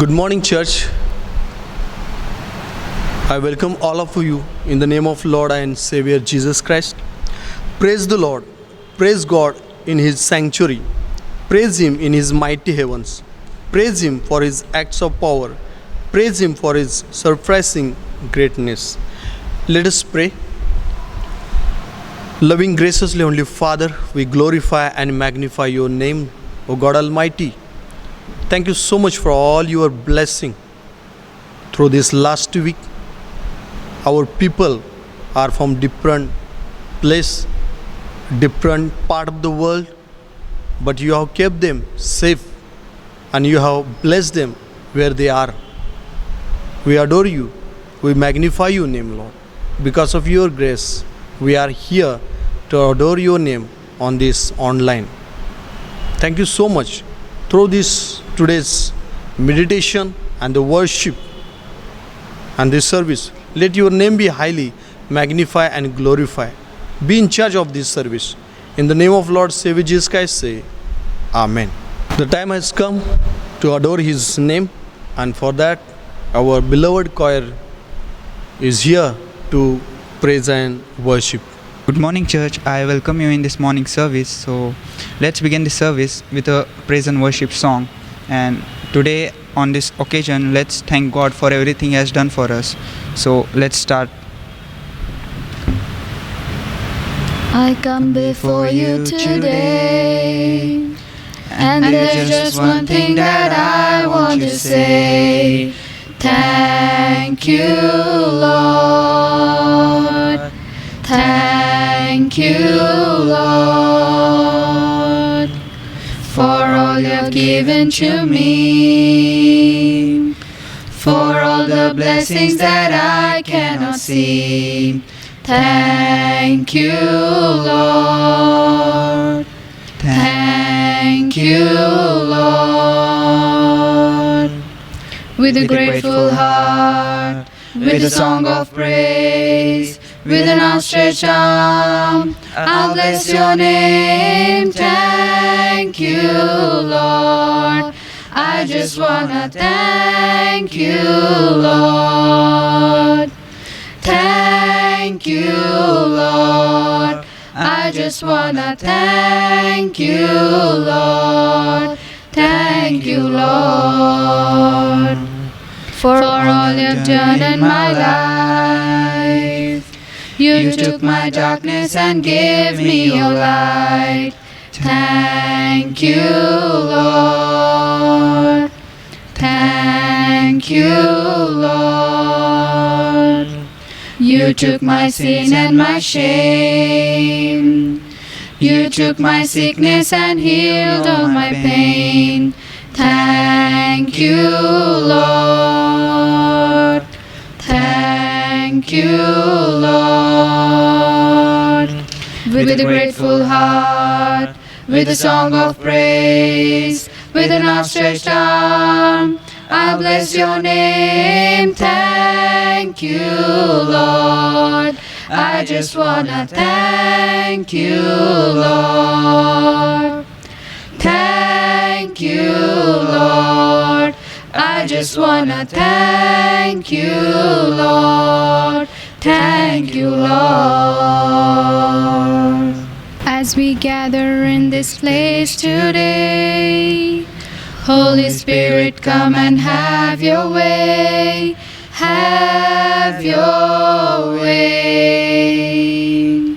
Good morning, church. I welcome all of you in the name of Lord and Savior Jesus Christ. Praise the Lord. Praise God in His sanctuary. Praise Him in His mighty heavens. Praise Him for His acts of power. Praise Him for His surprising greatness. Let us pray. Loving, graciously Heavenly Father, we glorify and magnify Your name, O God Almighty. Thank you so much for all your blessing through this last week. Our people are from different place, different part of the world, but you have kept them safe and you have blessed them where they are. We adore you. We magnify your name, Lord. Because of your grace, we are here to adore your name on this online. Thank you so much. Through this today's meditation and the worship and this service, let your name be highly magnified and glorified. Be in charge of this service. In the name of Lord Savior Jesus Christ, say Amen. The time has come to adore His name, and for that our beloved choir is here to praise and worship. Good morning, church. I welcome you in this morning service. So let's begin the service with a praise and worship song. And today, on this occasion, let's thank God for everything He has done for us. So let's start. I come before you today, and there's just one thing that I want to say. Thank you, Lord. Thank you, Lord, for all you've given to me, for all the blessings that I cannot see. Thank you, Lord. Thank you, Lord. With a grateful heart, with a song of praise, with an outstretched arm, I'll bless your name. Thank you, Lord. I just wanna thank you, Lord. Thank you, Lord. I just wanna thank you, Lord. Thank you, Lord, for all you've done in my life. You took my darkness and gave me your light. Thank you, Lord. Thank you, Lord. You took my sin and my shame. You took my sickness and healed all my pain. Thank you, Lord. Thank you, Lord. With a grateful heart, with a song of praise, with an outstretched arm, I'll bless your name. Thank you, Lord. I just wanna thank you, Lord. Thank you, Lord. I just wanna thank you, Lord. Thank you, Lord. As we gather in this place today, Holy Spirit, come and have your way. Have your way.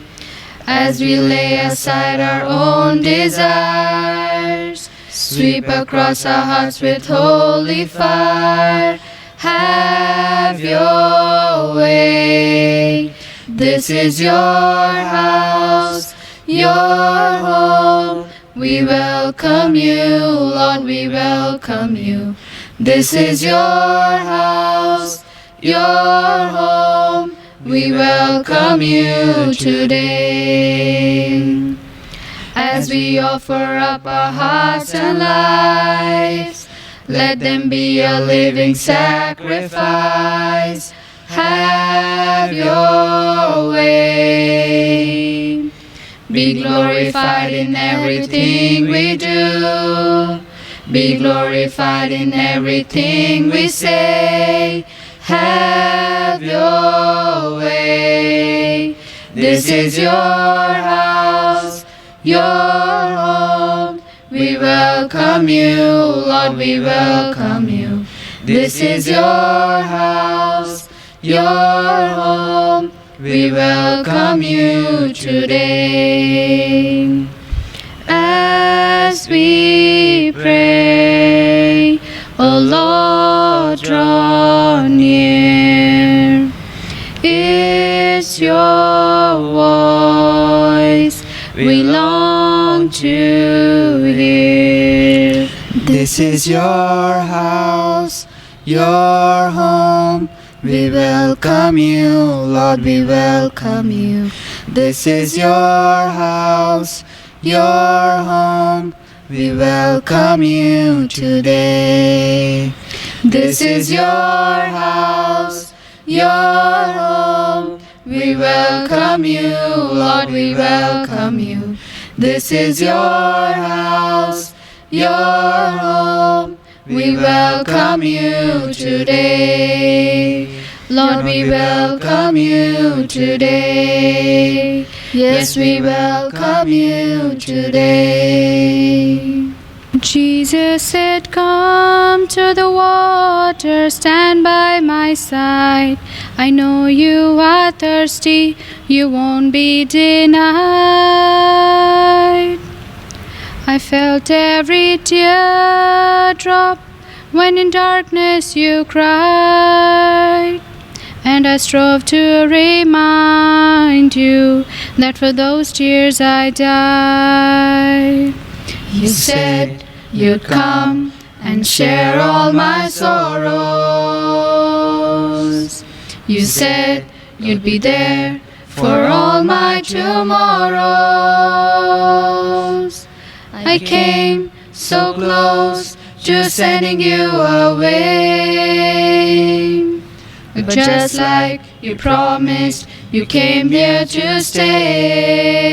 As we lay aside our own desires, sweep across our hearts with holy fire. Have your way. This is your house, your home. We welcome you, Lord, we welcome you. This is your house, your home. We welcome you today. As we offer up our hearts and lives, let them be a living sacrifice. Have your way. Be glorified in everything we do. Be glorified in everything we say. Have your way. This is your house, your home. We welcome you, Lord, we welcome you. This is your house, your home. We welcome you today. As we pray, O Lord, draw near. It's your voice we long to hear. This is your house, your home. We welcome you, Lord, we welcome you. This is your house, your home. We welcome you today. This is your house, your home. We welcome you, Lord, we welcome you. This is your house, your home. We welcome you today. Lord, we welcome you today. Yes, we welcome you today. Jesus said, come to the water, stand by my side. I know you are thirsty, you won't be denied. I felt every teardrop when in darkness you cried. And I strove to remind you that for those tears I died. You said you'd come and share all my sorrows. You said you'd be there for all my tomorrows. I came so close to sending you away, but just like you promised, you came here to stay.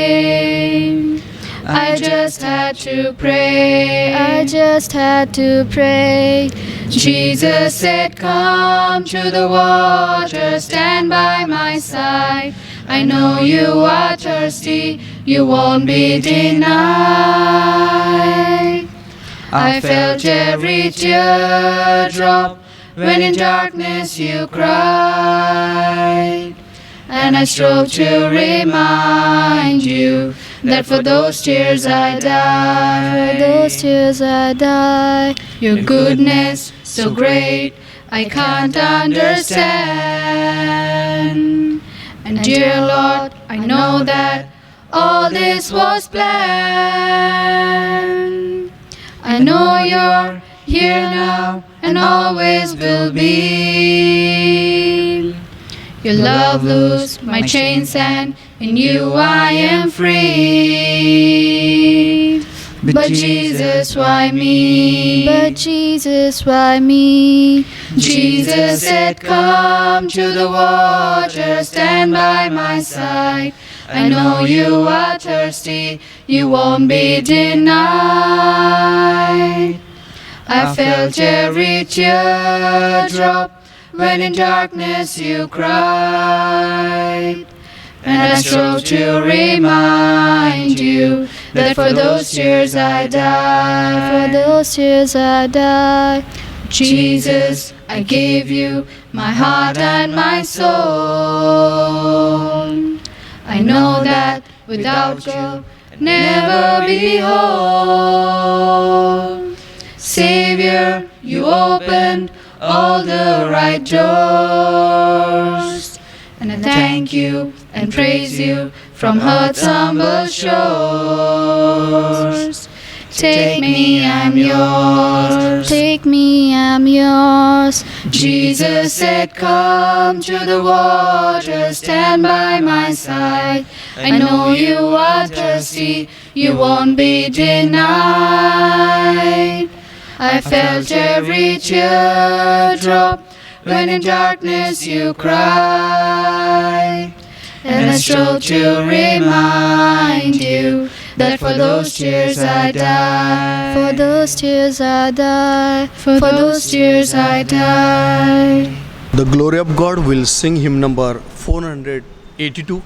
I just had to pray. I just had to pray. Jesus said, come to the water, stand by my side. I know you are thirsty, you won't be denied. I felt every teardrop when in darkness you cried. And I strove to remind you that for those tears I died. For those tears I died. Your goodness so great I can't understand. And dear Lord, I know that all this was planned. I know you're here now and always will be. Your love loosed my chains, and in you I am free. But Jesus, why me? But Jesus, why me? Jesus said, come to the water, stand by my side. I know you are thirsty, you won't be denied. I felt every teardrop when in darkness you cried. And I strove to remind you that for those tears I died. For those tears I died. Jesus, I gave you my heart and my soul. I know that without you, I'd never be whole. Savior, you opened all the right doors. And I thank you and praise you from heart's humble shores. Take me, I'm yours. Take me, I'm yours. Jesus said, come to the water, stand by my side. I know you are thirsty, you won't be denied. I felt every teardrop when in darkness you cried. And I strove to remind you that for those tears I die. For those tears I die. For those tears I die. The glory of God will sing hymn number 482.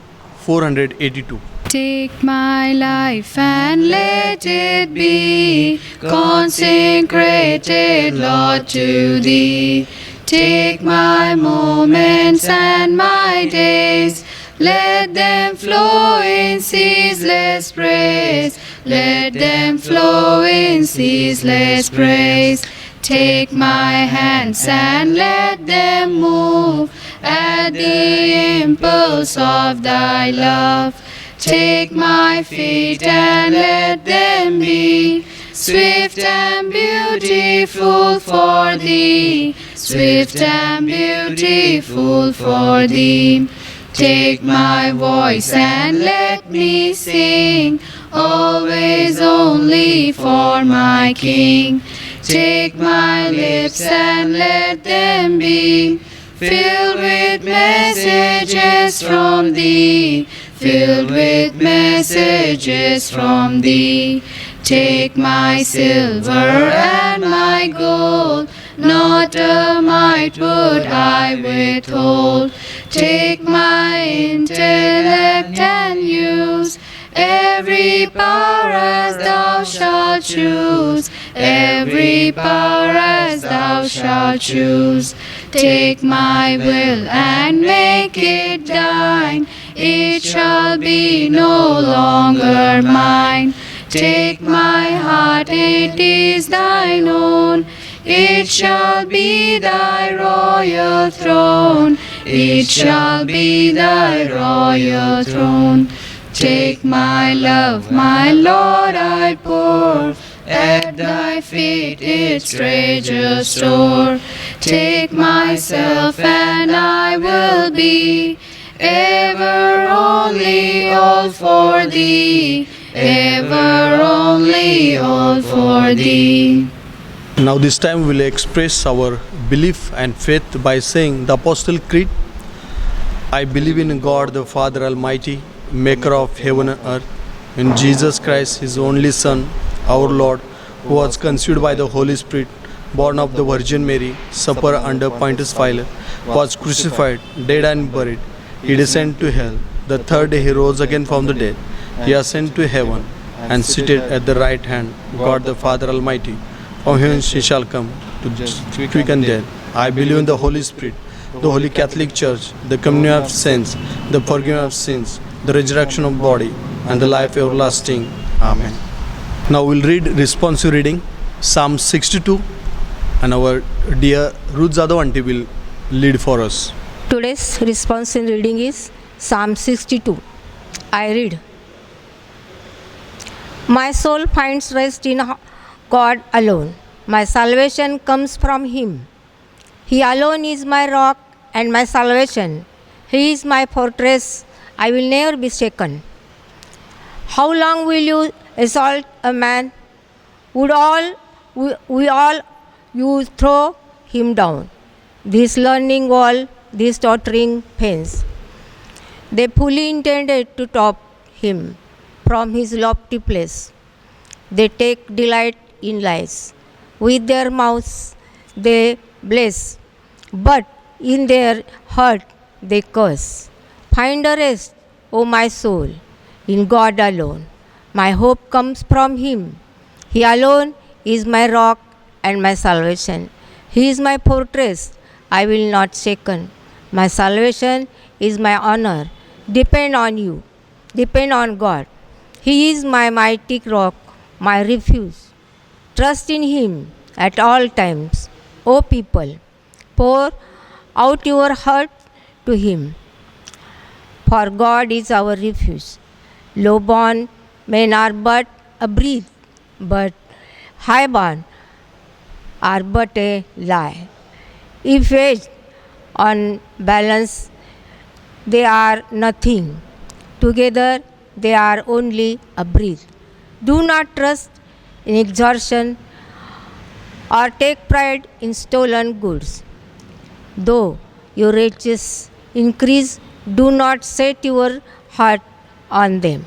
482. Take my life and let it be consecrated, Lord, to Thee. Take my moments and my days, let them flow in ceaseless praise. Let them flow in ceaseless praise. Take my hands and let them move at the impulse of Thy love. Take my feet and let them be swift and beautiful for Thee. Swift and beautiful for Thee. Take my voice and let me sing, always only for my King. Take my lips and let them be filled with messages from Thee. Filled with messages from Thee. Take my silver and my gold, not a mite would I withhold. Take my intellect and use every power as Thou shalt choose. Every power as Thou shalt choose. Take my will and make it Thine. It shall be no longer mine. Take my heart, it is Thine own. It shall be Thy royal throne. It shall be Thy royal throne. Take my love, my Lord, I pour at Thy feet its treasure store. Take myself and I will be ever only all for Thee. Ever only all for Thee. Now this time we'll express our belief and faith by saying the Apostle Creed. I believe in God the Father Almighty, maker of heaven and earth, in Jesus Christ, His only Son, our Lord, who was conceived by the Holy Spirit, born of the Virgin Mary, suffered under Pontius Pilate, was crucified, dead and buried. He descended to hell. The third day He rose again from the dead. He ascended to heaven and seated at the right hand, God the Father Almighty. From whence He shall come to quick and dead. I believe in the Holy Spirit, the Holy Catholic Church, the communion of saints, the forgiveness of sins, the resurrection of body, and the life everlasting. Amen. Now we'll read responsive reading, Psalm 62, and our dear Ruth Jadhav aunty will lead for us. Today's responsive reading is Psalm 62. I read. My soul finds rest in God alone. My salvation comes from Him. He alone is my rock and my salvation. He is my fortress. I will never be shaken. How long will you assault a man? Would you throw him down? This learning wall, these tottering fence, they fully intended to top him from his lofty place. They take delight in lies. With their mouths they bless, but in their heart they curse. Find a rest, O my soul, in God alone. My hope comes from Him. He alone is my rock and my salvation. He is my fortress. I will not shaken. My salvation is my honor. Depend on you. Depend on God. He is my mighty rock, my refuge. Trust in Him at all times. O people, pour out your heart to Him. For God is our refuge. Low-born men are but a breath, but high-born are but a lie. If weighed on balance, they are nothing. Together, they are only a breath. Do not trust in extortion or take pride in stolen goods. Though your riches increase, do not set your heart on them.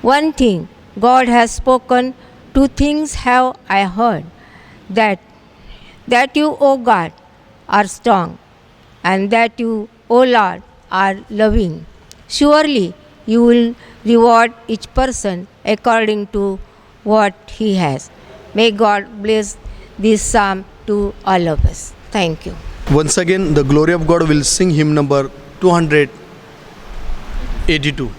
One thing God has spoken, two things have I heard, that you, O God, are strong, and that you, O Lord, are loving. Surely you will reward each person according to what he has. May God bless this psalm to all of us. Thank you. Once again, the glory of God will sing hymn number 282.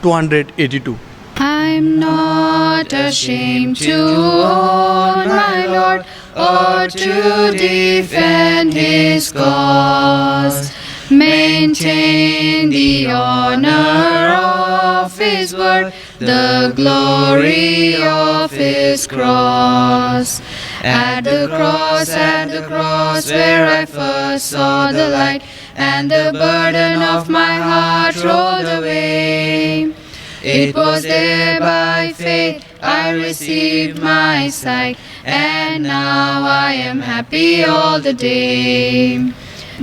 282. I'm not ashamed to own my Lord or to defend His cause. Maintain the honor of His word, the glory of His cross. At the cross where I first saw the light, and the burden of my heart rolled away. It was there by faith I received my sight, and now I am happy all the day.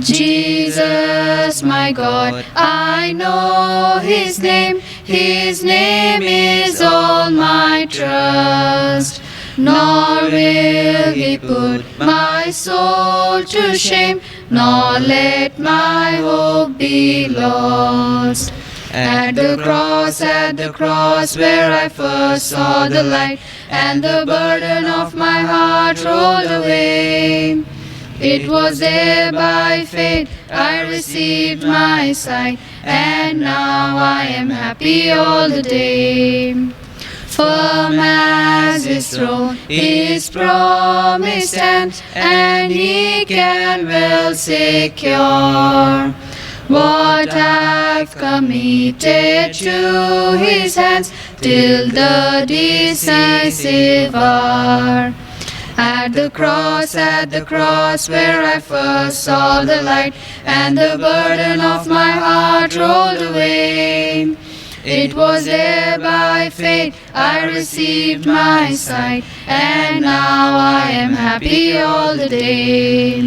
Jesus, my God, I know His name is all my trust. Nor will He put my soul to shame, nor let my hope be lost. At the cross where I first saw the light, and the burden of my heart rolled away. It was there by faith I received my sight, and now I am happy all the day. Firm as His throne, His promise stands, and He can well secure what I've committed to His hands till the decisive hour. At the cross where I first saw the light, and the burden of my heart rolled away. It was there by faith I received my sight, and now I am happy all the day.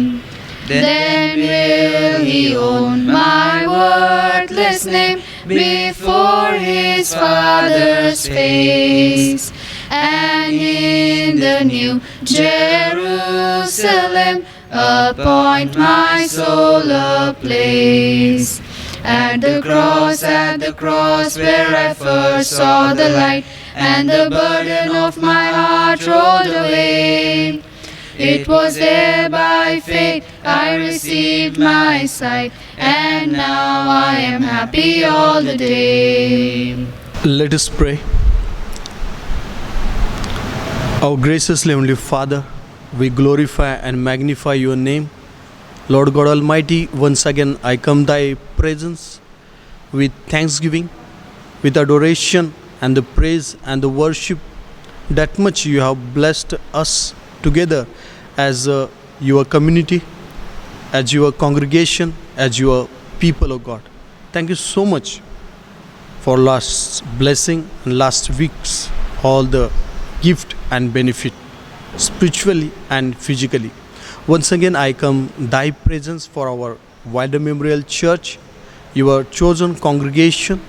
Then will He own my worthless name before His Father's face, and in the new Jerusalem appoint my soul a place. At the cross where I first saw the light, and the burden of my heart rolled away. It was there by faith I received my sight, and now I am happy all the day. Let us pray. Our gracious Heavenly Father, we glorify and magnify your name. Lord God Almighty, once again I come thy presence with thanksgiving, with adoration and the praise and the worship that much you have blessed us together as your community, as your congregation, as your people, O God. Thank you so much for last blessing and last week's all the gift and benefit spiritually and physically. Once again I come thy presence for our Wilder Memorial Church, your chosen congregation,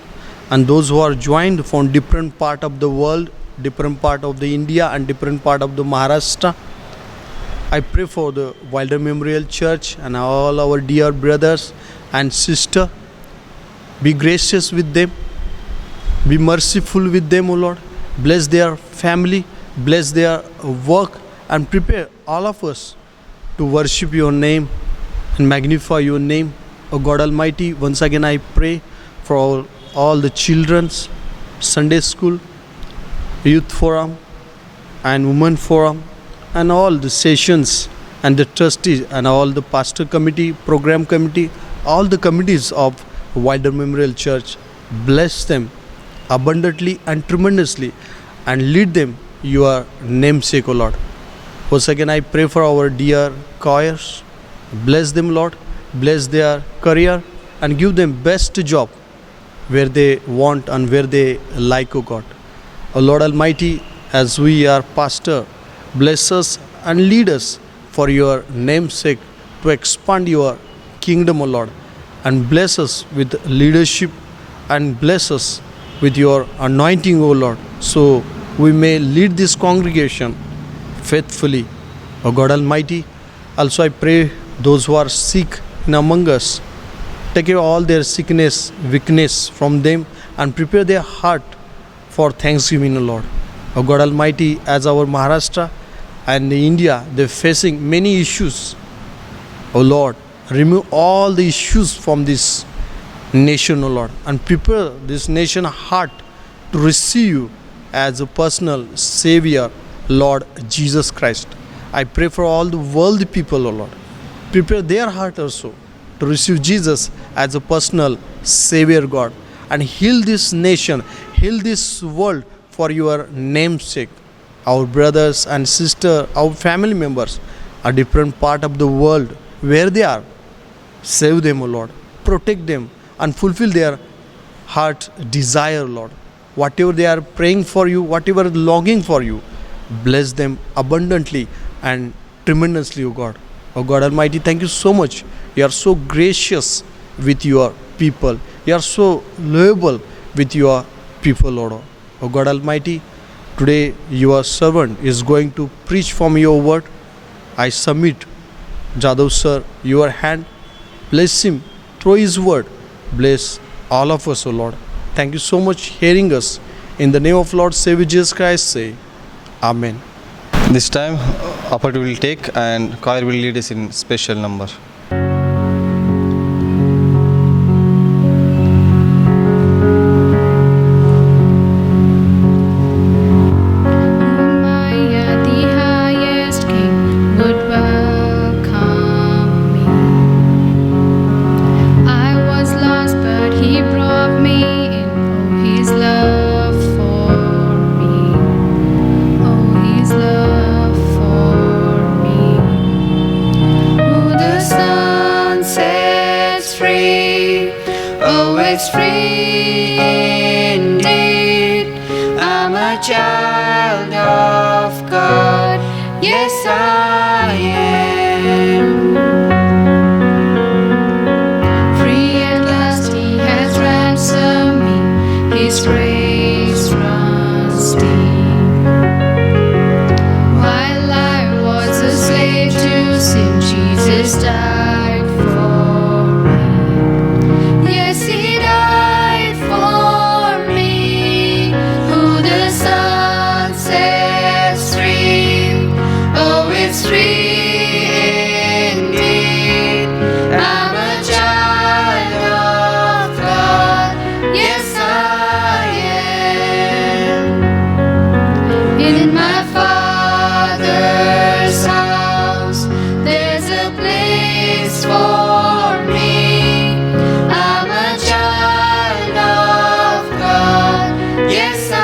and those who are joined from different part of the world, different part of the India and different part of the Maharashtra. I pray for the Wilder Memorial Church and all our dear brothers and sisters. Be gracious with them, be merciful with them, O Lord. Bless their family, bless their work, and prepare all of us to worship your name and magnify your name, O God Almighty. Once again I pray for all the children's Sunday school, youth forum and women forum, and all the sessions and the trustees and all the pastor committee, program committee, all the committees of Wilder Memorial Church. Bless them abundantly and tremendously, and lead them your namesake, O Lord. Once again I pray for our dear choirs. Bless them, Lord. Bless their career and give them best job where they want and where they like, O God. O Lord Almighty, as we are pastor, bless us and lead us for your namesake to expand your kingdom, O Lord, and bless us with leadership and bless us with your anointing, O Lord, so we may lead this congregation faithfully, O God Almighty. Also, I pray those who are sick in among us, take away all their sickness, weakness from them, and prepare their heart for thanksgiving, O Lord. O God Almighty, as our Maharashtra and India, they're facing many issues. O Lord, remove all the issues from this nation, O Lord, and prepare this nation heart to receive you as a personal Savior, Lord Jesus Christ. I pray for all the world people, O Lord. Prepare their heart also to receive Jesus as a personal Savior, God, and heal this nation, heal this world for your name's sake. Our brothers and sisters, our family members, a different part of the world where they are, save them, O Lord. Protect them and fulfill their heart desire, Lord. Whatever they are praying for you, whatever longing for you, bless them abundantly and tremendously, O God. O God Almighty, thank you so much. You are so gracious with your people. You are so loyal with your people, Lord. O God Almighty, today your servant is going to preach from your word. I submit Jadhav sir, your hand. Bless him through his word. Bless all of us, O Lord. Thank you so much hearing us. In the name of Lord Savior Jesus Christ, say Amen. This time, operator will take and choir will lead us in special number. The highest King would welcome me. I was lost, but He brought me in. Oh, His love for me. Oh, His love for me. Who the Son sets free. Oh, it's free indeed. I'm a child of God. Yes, I am. Free at last, He has ransomed me. His grace runs deep. While I was a slave to sin, Jesus died for me. Yes, He died for me. Who the Son sets free. Oh, it's free indeed. I'm a child of God. Yes, I am. In my Father's house, there's a place for me. I'm a child of God. Yes, I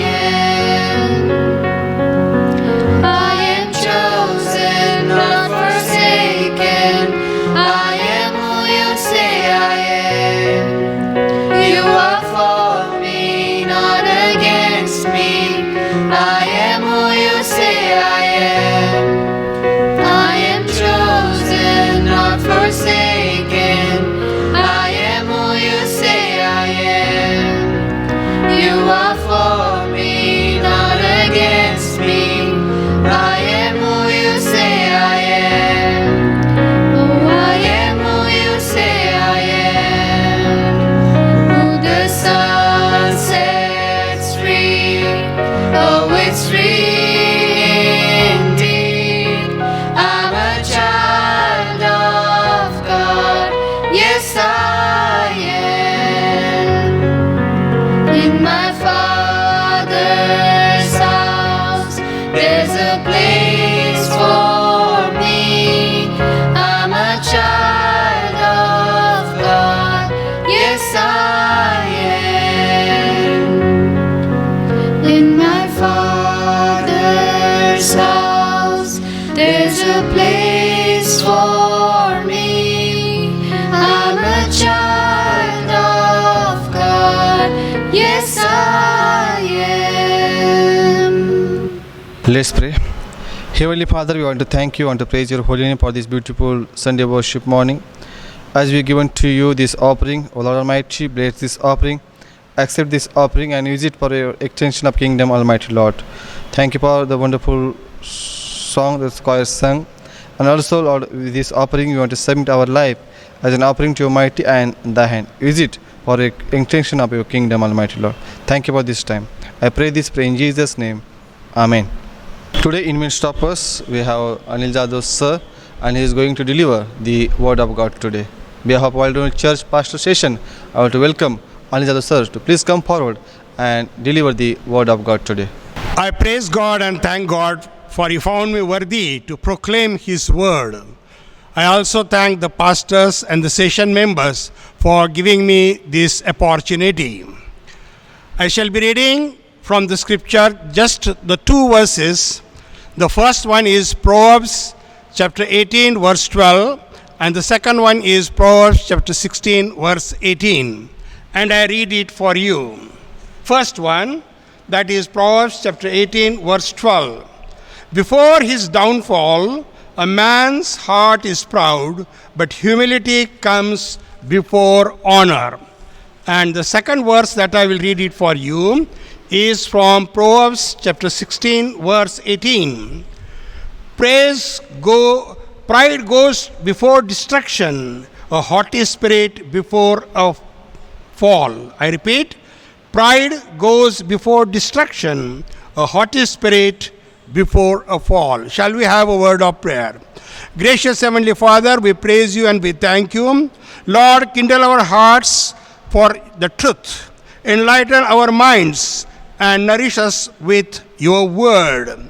am. I am chosen, not forsaken. I am who you say I am. You are for me, not against me. I am who you say I am. I am chosen, not forsaken. I am who you say I am. You are for me, not against me. I am who you say I am. Oh, I am who you say I am. Who the Son sets free. Oh, it's free indeed. I'm a child of God. Yes, I am. In my Father's house, there's a place for me. I'm a child of God. Yes, I am. In my Father's house, there's a place for me. I'm a child of God. Yes, I am. Let's pray. Heavenly Father, we want to thank you and to praise your holy name for this beautiful Sunday worship morning. As we given to you this offering, O Lord Almighty, bless this offering accept this offering and use it for your extension of kingdom, Almighty Lord. Thank you for the wonderful song that the choir sang. And also, Lord, with this offering, we want to submit our life as an offering to your mighty and thy hand. Use it for an extension of your kingdom, Almighty Lord. Thank you for this time. I pray in Jesus' name. Amen. Today in midst of us, we have Anil Jadhav sir, and he is going to deliver the word of God today. On behalf of Wilderness Church Pastor Session, I want to welcome Anil Jadhav sir to please come forward and deliver the word of God today. I praise God and thank God for He found me worthy to proclaim His word. I also thank the pastors and the session members for giving me this opportunity. I shall be reading from the scripture just the two verses. The first one is Proverbs chapter 18 verse 12, and the second one is Proverbs chapter 16 verse 18. And I read it for you. First one, that is Proverbs chapter 18 verse 12. Before his downfall, a man's heart is proud, but humility comes before honor. And the second verse that I will read it for you is from Proverbs chapter 16 verse 18. Pride goes before destruction, a haughty spirit before a fall. I repeat, pride goes before destruction, a haughty spirit before a fall. Shall we have a word of prayer? Gracious Heavenly Father, we praise you and we thank you. Lord, kindle our hearts for the truth, enlighten our minds, and nourish us with your word.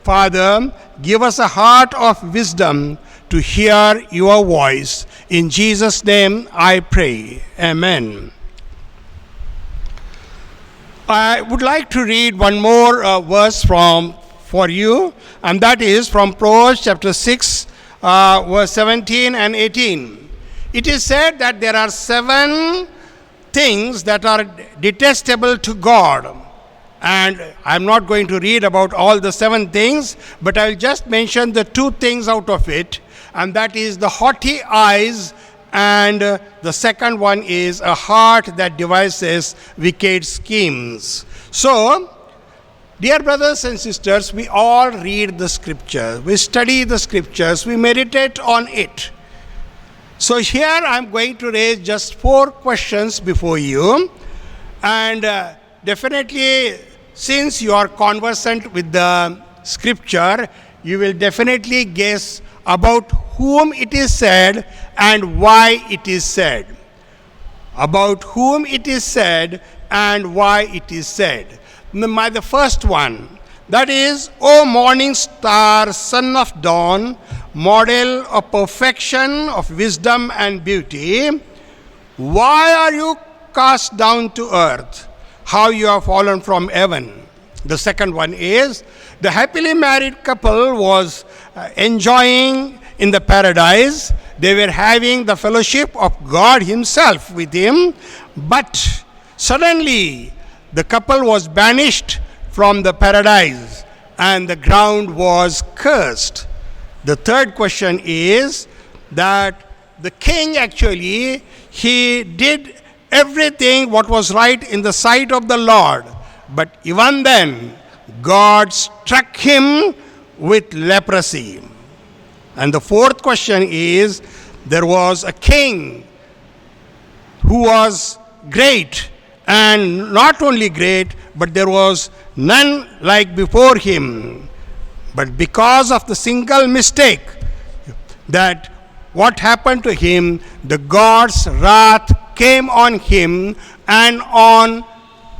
Father, give us a heart of wisdom to hear your voice. In Jesus' name I pray. Amen. I would like to read one more verse for you, and that is from Proverbs chapter 6, verse 17 and 18. It is said that there are 7 things that are detestable to God. And I'm not going to read about all the 7 things, but I'll just mention the 2 things out of it, and that is the haughty eyes, and the second one is a heart that devises wicked schemes. So, dear brothers and sisters, we all read the scripture, we study the scriptures, we meditate on it. So here I'm going to raise just 4 questions before you, and definitely since you are conversant with the scripture, you will definitely guess about whom it is said and why it is said. About whom it is said and why it is said. The first one, that is, O morning star, son of dawn, model of perfection, of wisdom and beauty, why are you cast down to earth? How you have fallen from heaven. The second one is, the happily married couple was enjoying in the paradise. They were having the fellowship of God himself with him, but suddenly the couple was banished from the paradise and the ground was cursed. The third question is that the king actually, he did everything what was right in the sight of the Lord, but even then God struck him with leprosy. And the fourth question is, there was a king who was great, and not only great, but there was none like before him. But because of the single mistake, that what happened to him, the God's wrath came on him and on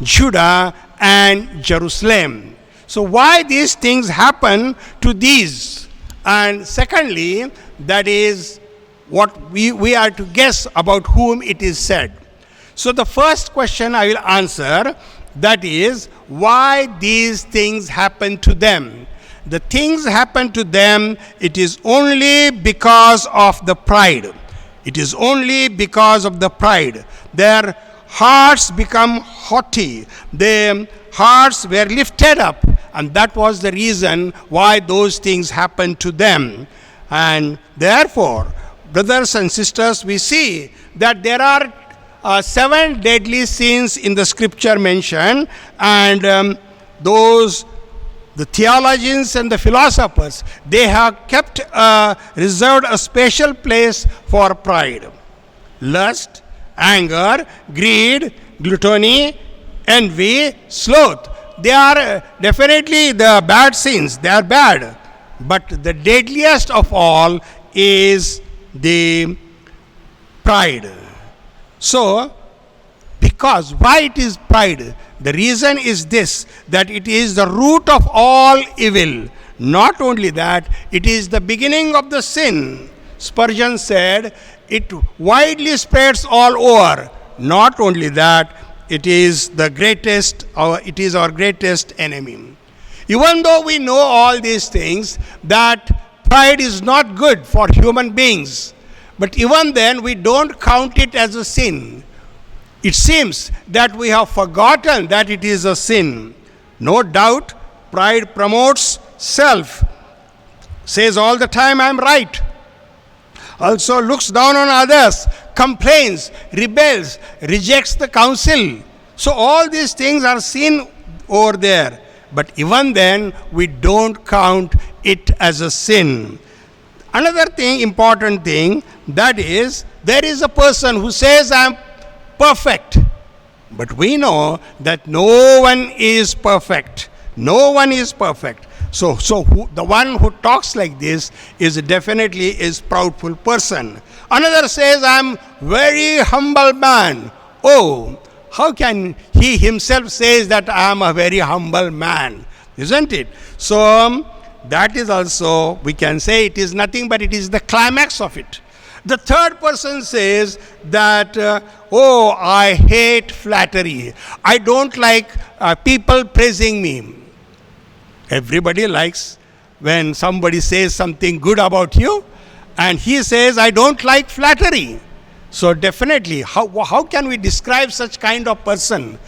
Judah and Jerusalem. So why these things happen to these? And secondly, that is what we are to guess about whom it is said. So the first question I will answer, that is, why these things happen to them. The things happen to them, it is only because of the pride. It is only because of the pride. Their hearts become haughty. Their hearts were lifted up, and that was the reason why those things happened to them. And therefore, brothers and sisters, we see that there are 7 deadly sins in the scripture mentioned, and the theologians and the philosophers, they have kept reserved a special place for pride. Lust, anger, greed, gluttony, envy, sloth. They are definitely the bad sins. They are bad. But the deadliest of all is the pride. So, because why it is pride? The reason is this, that it is the root of all evil. Not only that, it is the beginning of the sin. Spurgeon said, it widely spreads all over. Not only that, it is the greatest, it is our greatest enemy. Even though we know all these things, that pride is not good for human beings, but even then we don't count it as a sin. It seems that we have forgotten that it is a sin. No doubt, pride promotes self, says all the time, I'm right. Also looks down on others, complains, rebels, rejects the counsel. So all these things are seen over there. But even then, we don't count it as a sin. Another thing, important thing, that is, there is a person who says, I am perfect. But we know that no one is perfect. No one is perfect. So the one who talks like this is definitely is proudful person. Another says, I am very humble man. Oh, how can he himself says that I am a very humble man? Isn't it? So that is also, we can say it is nothing but it is the climax of it. The third person says that, oh, I hate flattery. I don't like people praising me. Everybody likes when somebody says something good about you, and he says, I don't like flattery. So definitely, how can we describe such kind of person?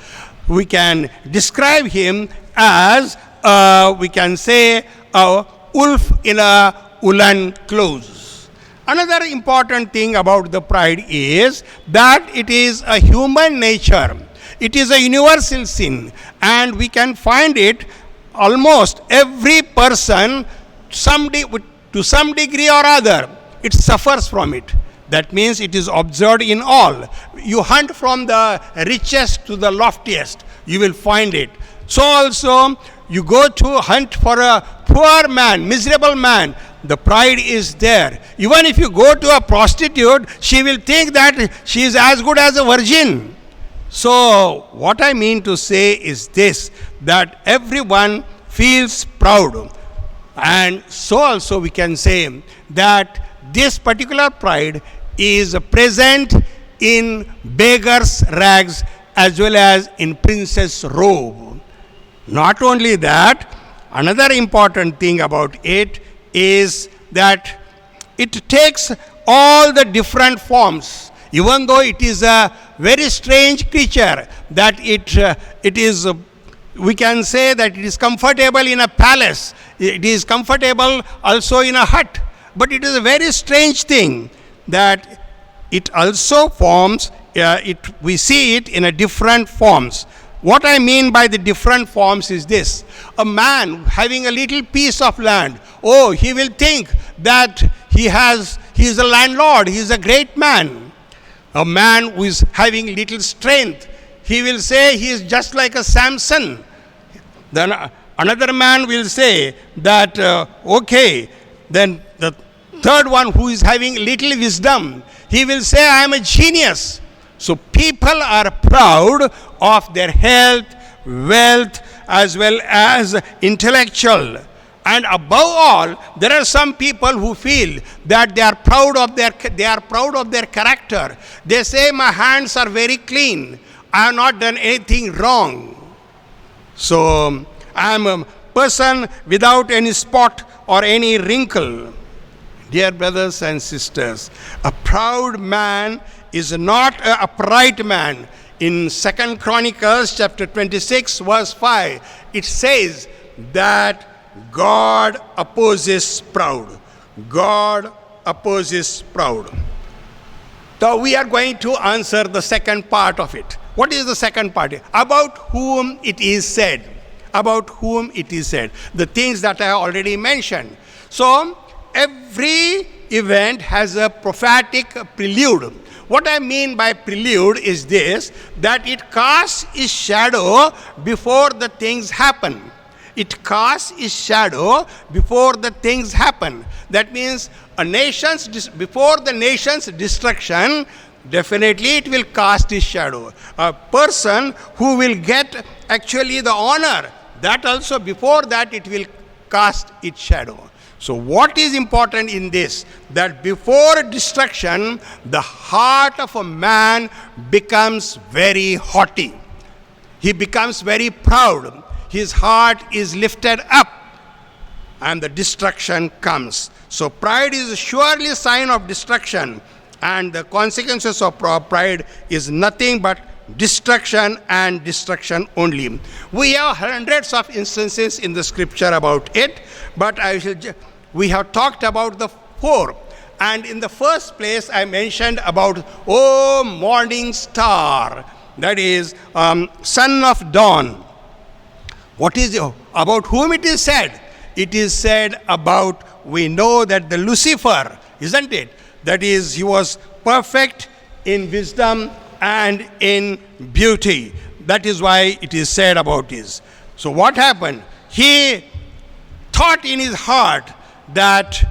We can describe him as, we can say, a wolf in a woolen clothes. Another important thing about the pride is that it is a human nature. It is a universal sin, and we can find it almost every person, to some degree or other, it suffers from it. That means it is observed in all. You hunt from the richest to the loftiest, you will find it. So also, you go to hunt for a poor man, miserable man, the pride is there. Even if you go to a prostitute, she will think that she is as good as a virgin. So, what I mean to say is this, that everyone feels proud. And so also we can say that this particular pride is present in beggar's rags as well as in princess robe. Not only that, another important thing about it is that it takes all the different forms. Even though it is a very strange creature, that it is, we can say that it is comfortable in a palace, it is comfortable also in a hut, but it is a very strange thing that it also forms, we see it in a different forms. What I mean by the different forms is this: a man having a little piece of land, oh, he will think that he is a landlord, he is a great man. A man who is having little strength, he will say he is just like a Samson. Then another man will say that, okay, then the third one who is having little wisdom, he will say, I am a genius. So people are proud of their health, wealth, as well as intellectual. And above all, there are some people who feel that they are proud of their character. They say, my hands are very clean. I have not done anything wrong. So I am a person without any spot or any wrinkle. Dear brothers and sisters, a proud man is not an upright man. In 2 Chronicles chapter 26 verse 5, it says that God opposes proud. God opposes proud. So we are going to answer the second part of it. What is the second part? About whom it is said. About whom it is said. The things that I already mentioned. So every event has a prophetic prelude. What I mean by prelude is this, that it casts its shadow before the things happen. It casts its shadow before the things happen. That means before the nation's destruction, definitely it will cast its shadow. A person who will get actually the honor, that also before that it will cast its shadow. So what is important in this? That before destruction, the heart of a man becomes very haughty. He becomes very proud. His heart is lifted up and the destruction comes. So pride is surely a sign of destruction, and the consequences of pride is nothing but destruction and destruction only. We have hundreds of instances in the scripture about it, but we have talked about the four. And in the first place, I mentioned about, oh morning star, that is son of dawn. What is about whom it is said? It is said about, we know that the Lucifer, isn't it? That is, he was perfect in wisdom and in beauty. That is why it is said about this. So what happened? He thought in his heart that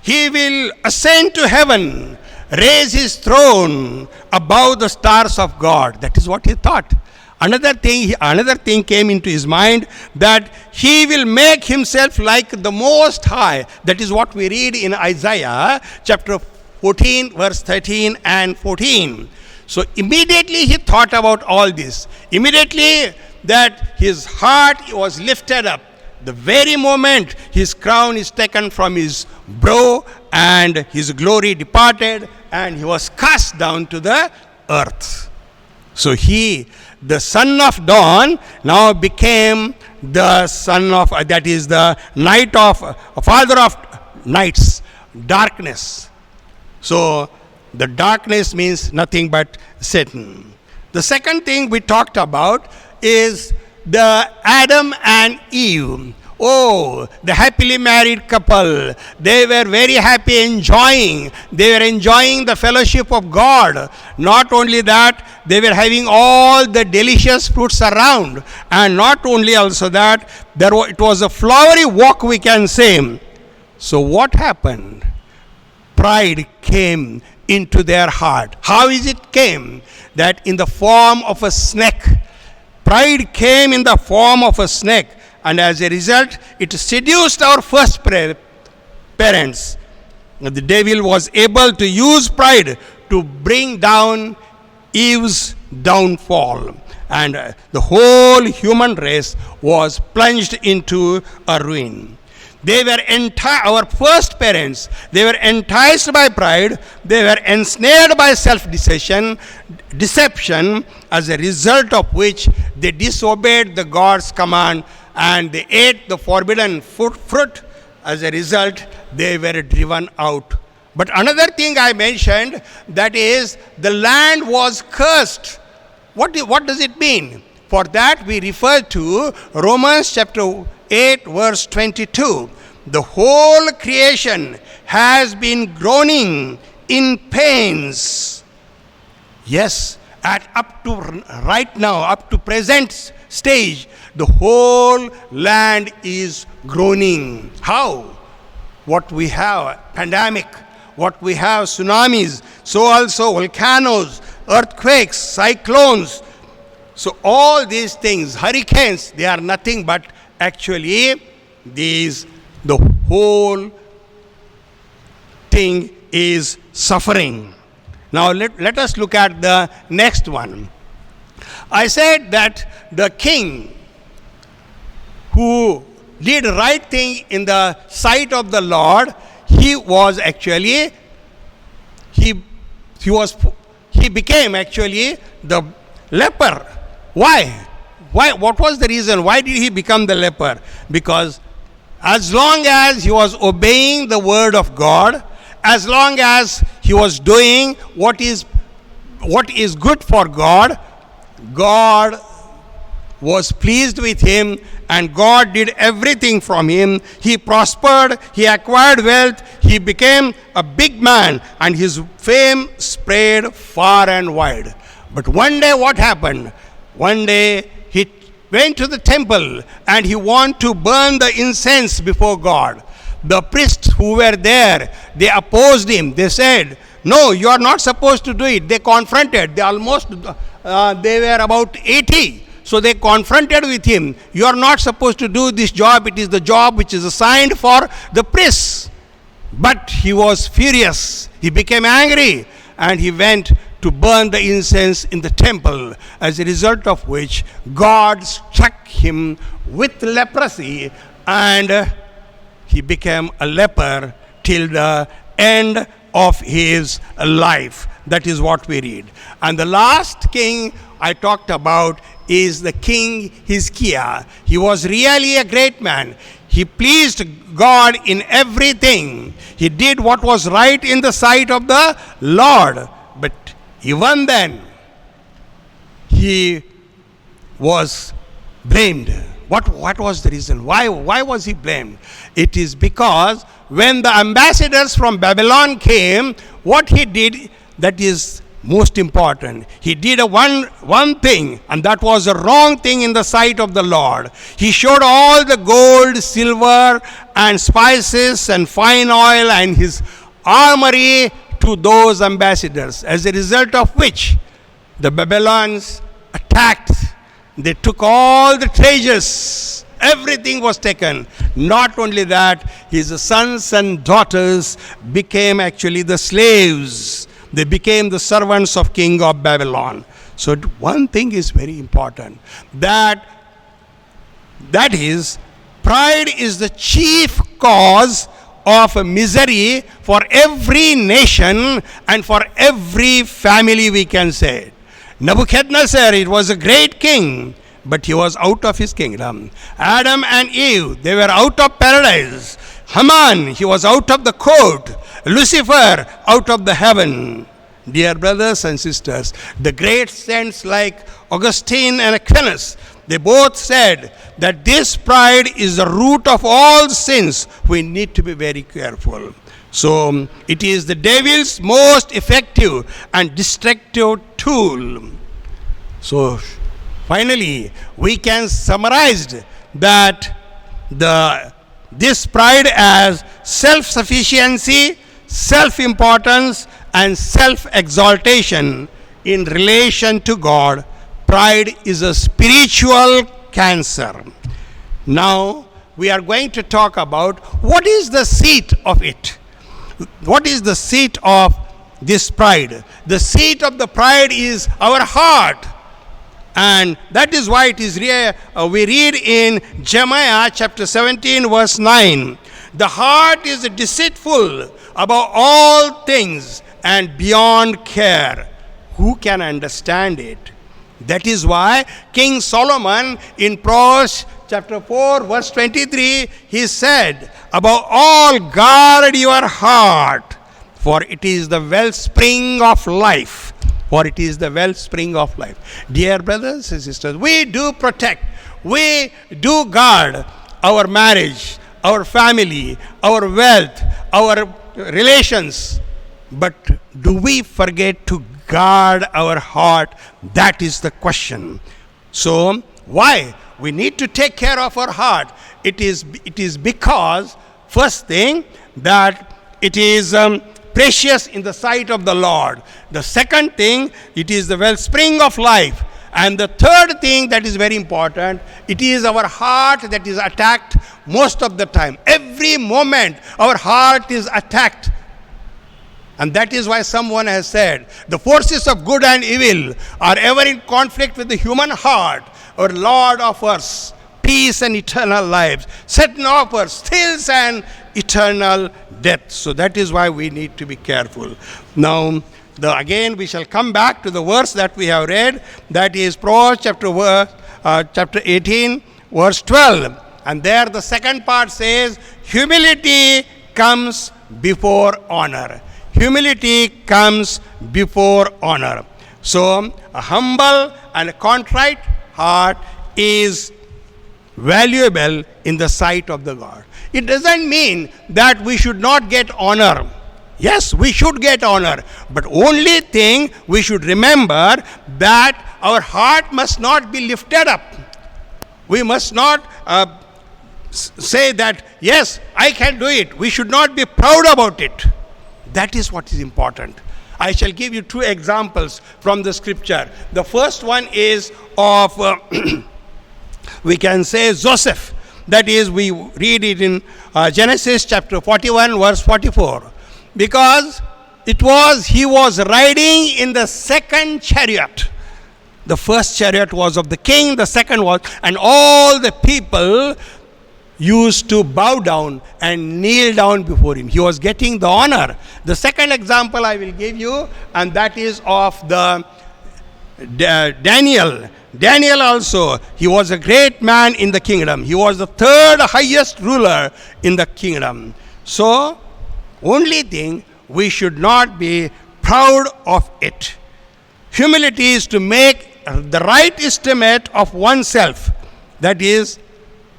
he will ascend to heaven, raise his throne above the stars of God. That is what he thought. Another thing came into his mind, that he will make himself like the Most High. That is what we read in Isaiah chapter 14, verse 13 and 14. So immediately he thought about all this. Immediately that his heart was lifted up. The very moment his crown is taken from his brow and his glory departed, and he was cast down to the earth. So he, the son of dawn, now became the son of, that is the night of, father of nights, darkness. So the darkness means nothing but Satan. The second thing we talked about is the Adam and Eve. Oh, the happily married couple. They were very happy enjoying. They were enjoying the fellowship of God. Not only that, they were having all the delicious fruits around. And not only also that, it was a flowery walk, we can say. So what happened? Pride came into their heart. How is it came? That in the form of a snake. Pride came in the form of a snake. And as a result, it seduced our first parents. The devil was able to use pride to bring down Eve's downfall. And the whole human race was plunged into a ruin. They were our first parents, they were enticed by pride, they were ensnared by deception, as a result of which they disobeyed the God's command and they ate the forbidden fruit. As a result, they were driven out. But another thing I mentioned, that is, the land was cursed. What does it mean? For that we refer to Romans chapter 8 verse 22. The whole creation has been groaning in pains. Yes, up to right now, up to present stage, the whole land is groaning. How? What we have, pandemic, what we have, tsunamis, so also volcanoes, earthquakes, cyclones. So all these things, hurricanes, they are nothing but actually the whole thing is suffering. Now let us look at the next one. I said that the king who did right thing in the sight of the Lord, he became actually the leper. Why? What was the reason? Why did he become the leper? Because as long as he was obeying the word of God, as long as he he was doing what is good for God, God was pleased with him, and God did everything from him. He prospered, he acquired wealth, he became a big man, and his fame spread far and wide. But one day what happened? One day he went to the temple and he wanted to burn the incense before God. The priests who were there, they opposed him. They said, no, you are not supposed to do it. They confronted. They were about 80. So they confronted with him. You are not supposed to do this job. It is the job which is assigned for the priests. But he was furious. He became angry and he went to burn the incense in the temple, as a result of which God struck him with leprosy and he became a leper till the end of his life. That is what we read. And the last king I talked about is the king Hezekiah. He was really a great man. He pleased God in everything. He did what was right in the sight of the Lord. But even then, he was blamed. What was the reason? Why was he blamed? It is because when the ambassadors from Babylon came, what he did, that is most important. He did one thing, and that was a wrong thing in the sight of the Lord. He showed all the gold, silver, and spices, and fine oil, and his armory to those ambassadors, as a result of which the Babylonians attacked. They took all the treasures. Everything was taken. Not only that, his sons and daughters became actually the slaves. They became the servants of king of Babylon. So one thing is very important, that is, pride is the chief cause of misery for every nation and for every family, we can say. Nebuchadnezzar, it was a great king, but he was out of his kingdom. Adam and Eve, they were out of paradise. Haman, he was out of the court. Lucifer, out of the heaven. Dear brothers and sisters, the great saints like Augustine and Aquinas, they both said that this pride is the root of all sins. We need to be very careful. So it is the devil's most effective and destructive tool. So finally, we can summarize that this pride as self-sufficiency, self-importance, and self-exaltation in relation to God. Pride is a spiritual cancer. Now, we are going to talk about what is the seat of it. What is the seat of this pride? The seat of the pride is our heart. And that is why it is we read in Jeremiah chapter 17 verse 9. The heart is deceitful above all things and beyond care. Who can understand it? That is why King Solomon in Proverbs chapter 4 verse 23, he said, above all guard your heart, for it is the wellspring of life. For it is the wellspring of life. Dear brothers and sisters, we do protect, we do guard our marriage, our family, our wealth, our relations. But do we forget to guard our heart? That is the question. So, why? We need to take care of our heart. It is because, first thing, that it is precious in the sight of the Lord. The second thing, it is the wellspring of life. And the third thing that is very important, it is our heart that is attacked most of the time. Every moment our heart is attacked. And that is why someone has said, the forces of good and evil are ever in conflict with the human heart. Our Lord offers peace and eternal life. Satan offers stills and eternal death. So that is why we need to be careful. Now, again we shall come back to the verse that we have read. That is Proverbs chapter 18 verse 12. And there the second part says, humility comes before honor. humility comes before honor. So, a humble and a contrite heart is valuable in the sight of the God. It doesn't mean that we should not get honor. Yes, we should get honor. But only thing we should remember that our heart must not be lifted up. We must not say that, yes, I can do it. We should not be proud about it. That is what is important. I shall give you two examples from the scripture. The first one is of, we can say, Joseph. That is, we read it in Genesis chapter 41, verse 44. Because he was riding in the second chariot. The first chariot was of the king, the second was, and all the people used to bow down and kneel down before him. He was getting the honor. The second example I will give you, and that is of the Daniel. Daniel also, he was a great man in the kingdom. He was the third highest ruler in the kingdom. So, only thing, we should not be proud of it. Humility is to make the right estimate of oneself. That is,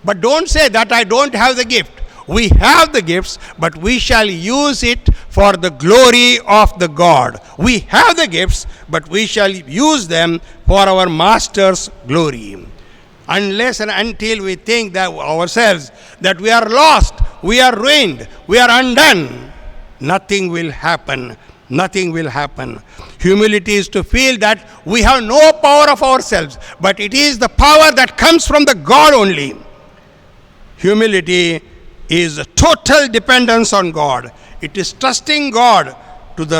but don't say that I don't have the gift. We have the gifts, but we shall use it for the glory of the God. We have the gifts, but we shall use them for our Master's glory. Unless and until we think that ourselves that we are lost, we are ruined, we are undone, nothing will happen. Nothing will happen. Humility is to feel that we have no power of ourselves, but it is the power that comes from the God only. Humility is a total dependence on God. It is trusting God to do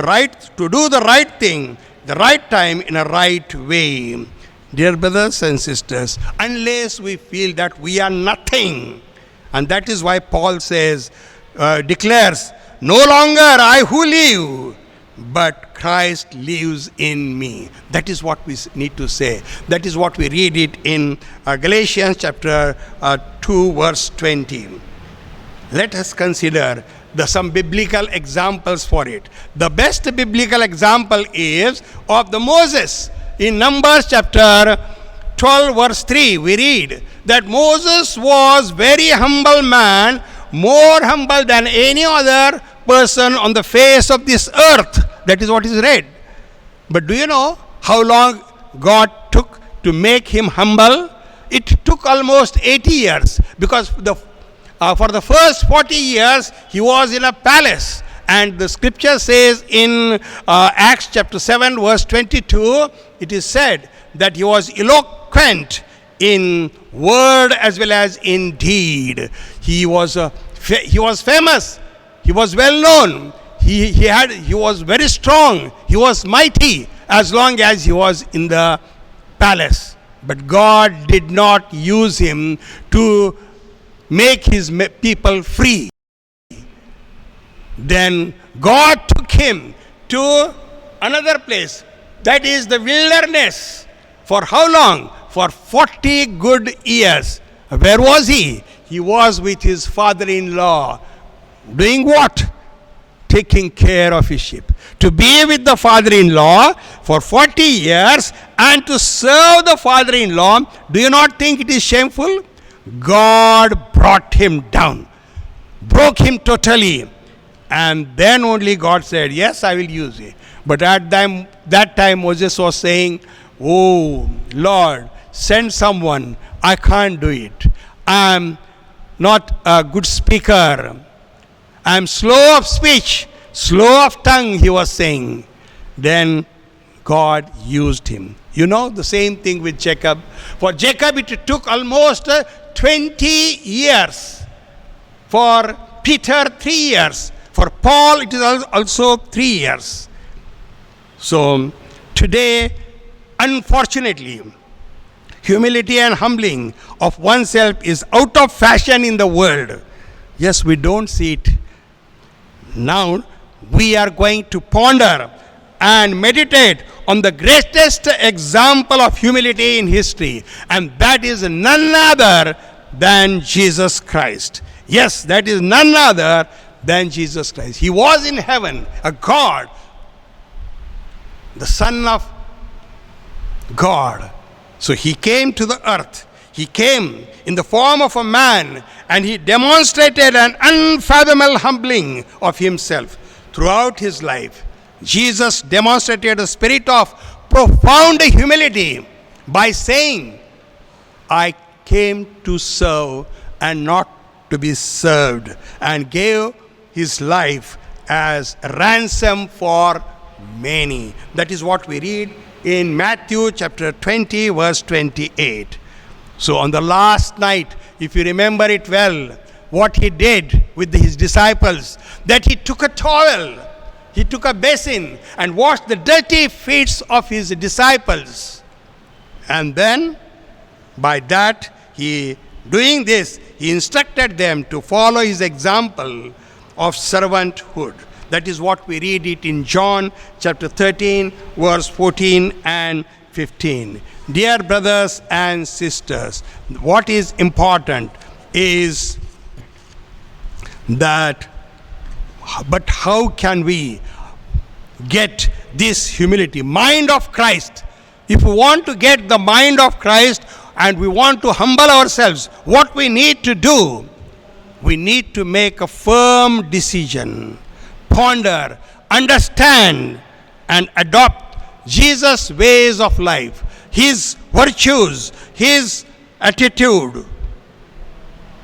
the right thing, the right time, in a right way. Dear brothers and sisters, unless we feel that we are nothing, and that is why Paul says, declares, no longer I who live, but Christ lives in me. That is what we need to say. That is what we read it in Galatians chapter 2, verse 20. Let us consider some biblical examples for it. The best biblical example is of the Moses. In Numbers chapter 12, verse 3, we read that Moses was very humble man, more humble than any other person on the face of this earth. That is what is read. But do you know how long God took to make him humble? It took almost 80 years, because for the first 40 years he was in a palace. And the scripture says in Acts chapter 7, verse 22, it is said that he was eloquent in word as well as in deed. He was famous. He was well known. He was very strong. He was mighty as long as he was in the palace. But God did not use him to make his people free. Then God took him to another place, that is the wilderness. For how long? For 40 good years. Where was he? He was with his father-in-law. Doing what? Taking care of his sheep. To be with the father-in-law for 40 years and to serve the father-in-law, do you not think it is shameful? God brought him down, broke him totally, and then only God said, yes, I will use it. But at that time Moses was saying, oh Lord, send someone. I can't do it. I am not a good speaker. I am slow of speech, slow of tongue, he was saying. Then God used him. You know, the same thing with Jacob. For Jacob it took almost 20 years. For Peter 3 years. For Paul it is also 3 years. So today, unfortunately, humility and humbling of oneself is out of fashion in the world. Yes, we don't see it. Now we are going to ponder and meditate on the greatest example of humility in history, and that is none other than Jesus Christ. Yes, that is none other than Jesus Christ. He was in heaven, a God, the Son of God. So he came to the earth. He came in the form of a man, and he demonstrated an unfathomable humbling of himself throughout his life. Jesus demonstrated a spirit of profound humility by saying, I came to serve and not to be served, and gave his life as a ransom for many. That is what we read in Matthew chapter 20, verse 28. So on the last night, if you remember it well, what he did with his disciples, that he took a towel, he took a basin and washed the dirty feet of his disciples. And then by that, doing this, he instructed them to follow his example of servanthood. That is what we read it in John chapter 13, verse 14 and 15. Dear brothers and sisters, what is important is that, but how can we get this humility, mind of Christ? If we want to get the mind of Christ and we want to humble ourselves, what we need to do, we need to make a firm decision, ponder, understand, and adopt Jesus' ways of life, his virtues, his attitude,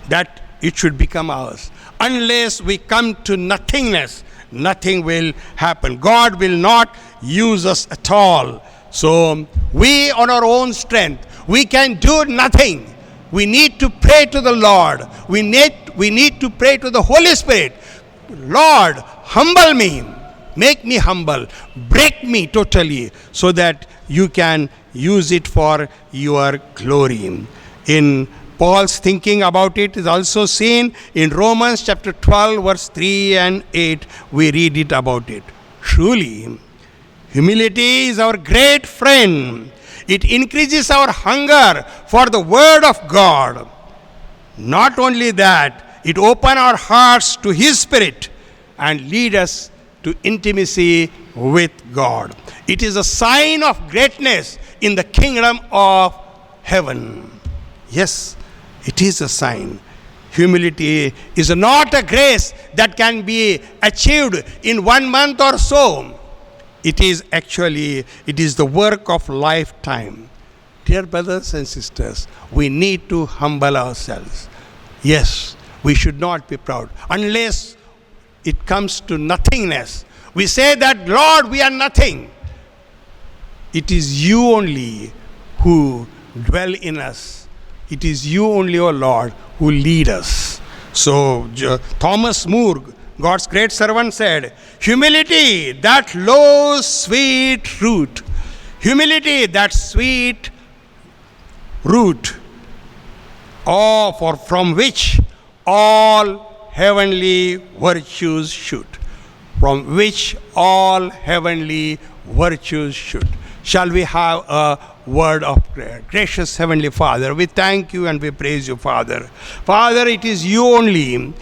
that it should become ours. Unless we come to nothingness, nothing will happen. God will not use us at all. So we, on our own strength, we can do nothing. We need to pray to the Lord. We need to pray to the Holy Spirit. Lord, humble me. Make me humble. Break me totally so that you can use it for your glory. In Paul's thinking about it is also seen in Romans chapter 12, verse 3 and 8. We read it about it. Truly, humility is our great friend. It increases our hunger for the word of God. Not only that, it opens our hearts to his spirit and lead us to intimacy with God. It is a sign of greatness in the kingdom of heaven. Yes, it is a sign. Humility is not a grace that can be achieved in 1 month or so. It is the work of lifetime. Dear brothers and sisters, we need to humble ourselves. Yes, we should not be proud. Unless it comes to nothingness, we say that, Lord, we are nothing. It is you only who dwell in us. It is you only, O Lord, who lead us. So Thomas Moore, God's great servant, said, humility, that low, sweet root. Humility, that sweet root, from which all heavenly virtues shoot. From which all heavenly virtues shoot. Shall we have a word of prayer? Gracious Heavenly Father, we thank you and we praise you, Father. Father, it is you only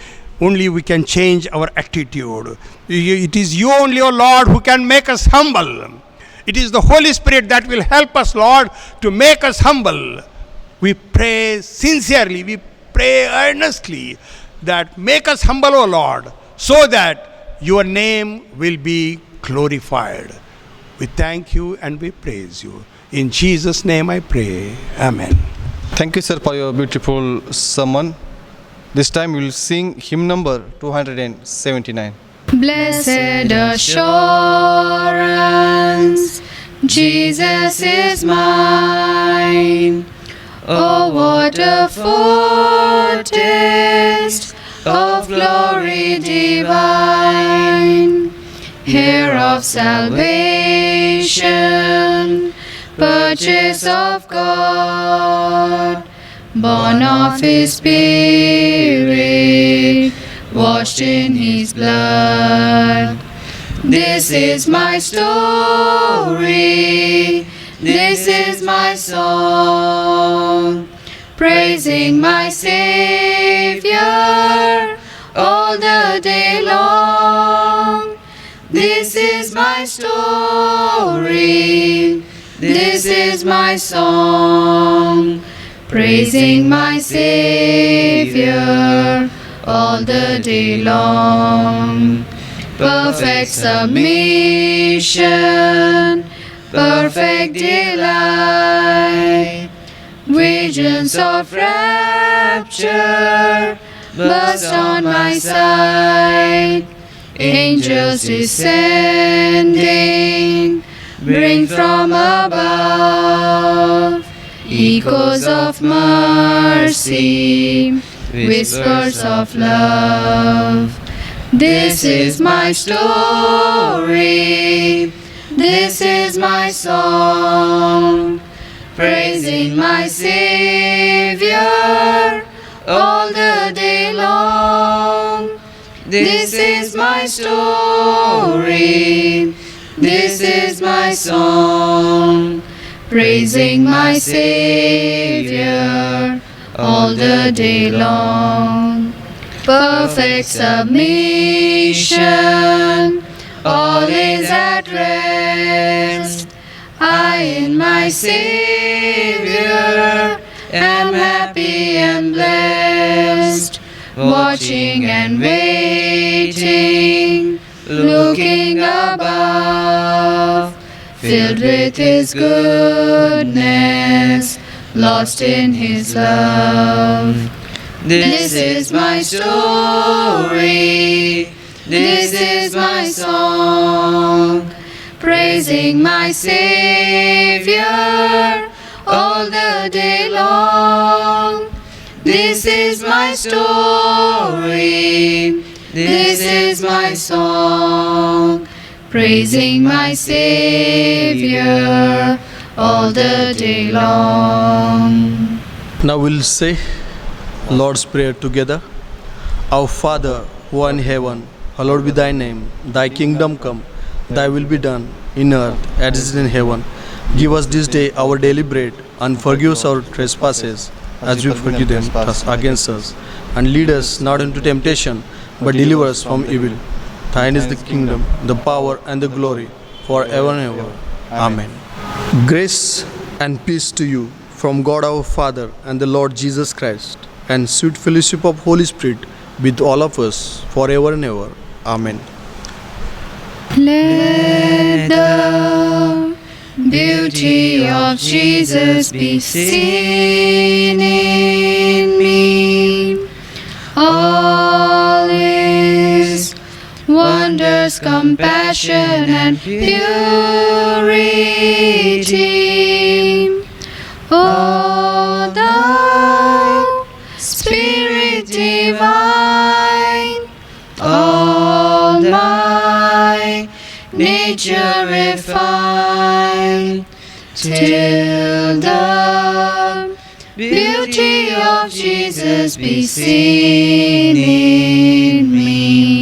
we can change our attitude. It is you only, O Lord, who can make us humble. It is the Holy Spirit that will help us, Lord, to make us humble. We pray sincerely, we pray earnestly that make us humble, O Lord, so that your name will be glorified. We thank you and we praise you. In Jesus' name I pray. Amen. Thank you, sir, for your beautiful sermon. This time we will sing hymn number 279. Blessed assurance, Jesus is mine. Oh, what a foretaste of glory divine, heir of salvation, purchase of God, born of his Spirit, washed in his blood. This is my story, this is my song, praising my Savior all all the day long. This is my story, this is my song, praising my Savior all the day long. Perfect submission, perfect delight, visions of rapture burst on my sight. Angels descending, bring from above echoes of mercy, whispers of love. This is my story, this is my song, praising my Savior all the day long. This is my story, this is my song, praising my Savior all the day long. Perfect submission, all is at rest. I in my Savior am happy and blessed, watching and waiting, looking above, filled with His goodness, lost in His love. This is my story, this is my song, praising my Savior all the day long. This is my story, this is my song, praising my Savior all the day long. Now we'll say Lord's Prayer together. Our Father, who art in heaven, hallowed be thy name. Thy kingdom come, thy will be done, in earth as it is in heaven. Give us this day our daily bread, and forgive us our trespasses, as we forgive them trespass against us. And lead us not into temptation, but deliver us from evil. Thine is the kingdom, the power, and the glory, forever and ever. Amen. Grace and peace to you from God our Father and the Lord Jesus Christ, and sweet fellowship of Holy Spirit with all of us forever and ever. Amen. Let the beauty of Jesus be seen in me. All His wonders, compassion, and purity. O Thou Spirit divine, all my nature refine, till the beauty of Jesus be seen in me.